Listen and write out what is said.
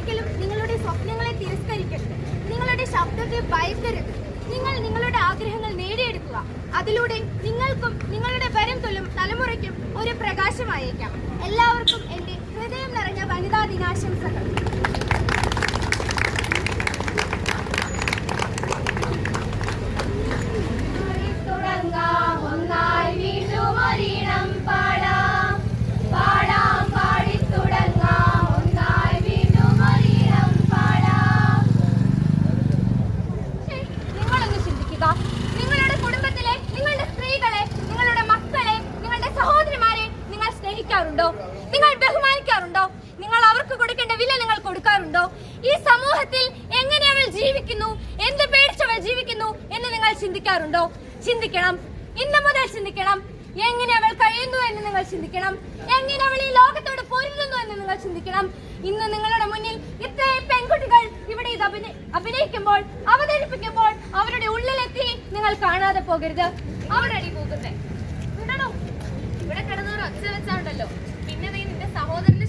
ഒരിക്കലും നിങ്ങളുടെ സ്വപ്നങ്ങളെ തിരസ്കരിക്കരുത്. നിങ്ങളുടെ ശബ്ദത്തെ ഭയക്കരുത്. നിങ്ങൾ നിങ്ങളുടെ ആഗ്രഹങ്ങൾ നേടിയെടുക്കുക. അതിലൂടെ നിങ്ങൾക്കും നിങ്ങളുടെ വരും തലമുറയ്ക്കും ഒരു പ്രകാശമായേക്കാം. എല്ലാവർക്കും എൻ്റെ ഹൃദയം നിറഞ്ഞ വനിതാ ദിനാശംസകൾ. നിങ്ങളുടെ കുടുംബത്തിലെ നിങ്ങളുടെ സ്ത്രീകളെ, നിങ്ങളുടെ മക്കളെ, നിങ്ങളുടെ സഹോദരിമാരെ നിങ്ങൾ സ്നേഹിക്കാറുണ്ടോ? നിങ്ങൾ ബഹുമാനിക്കാറുണ്ടോ? നിങ്ങൾ അവർക്ക് കൊടുക്കേണ്ട വില നിങ്ങൾ കൊടുക്കാറുണ്ടോ? ഈ സമൂഹത്തിൽ എങ്ങനെ അവൾ ജീവിക്കുന്നു, എന്ത് പേടിച്ചവൾ ജീവിക്കുന്നു എന്ന് നിങ്ങൾ ചിന്തിക്കാറുണ്ടോ? ചിന്തിക്കണം. ഇന്ന് മുതൽ ചിന്തിക്കണം. എങ്ങനെ അവൾ കഴിയുന്നു എന്ന് നിങ്ങൾ ചിന്തിക്കണം. എങ്ങനെ അവൾ ഈ ലോകത്തോട് പൊരുതുന്നു എന്ന് നിങ്ങൾ ചിന്തിക്കണം. ഇന്ന് നിങ്ങളുടെ മുന്നിൽ ഇത്രയും പെൺകുട്ടികൾ ഇവിടെ ഇത് അഭിനയിക്കുമ്പോൾ, അവതരിപ്പിക്കുമ്പോൾ അവരുടെ ഉള്ളിലെത്തി നിങ്ങൾ കാണാതെ പോകരുത്. അവിടെ അടി പോകുന്നേ വിടണോ? ഇവിടെ കിടന്നവർ ഒച്ച വെച്ചാണ്ടല്ലോ. പിന്നെ നീ നിന്റെ സഹോദരൻ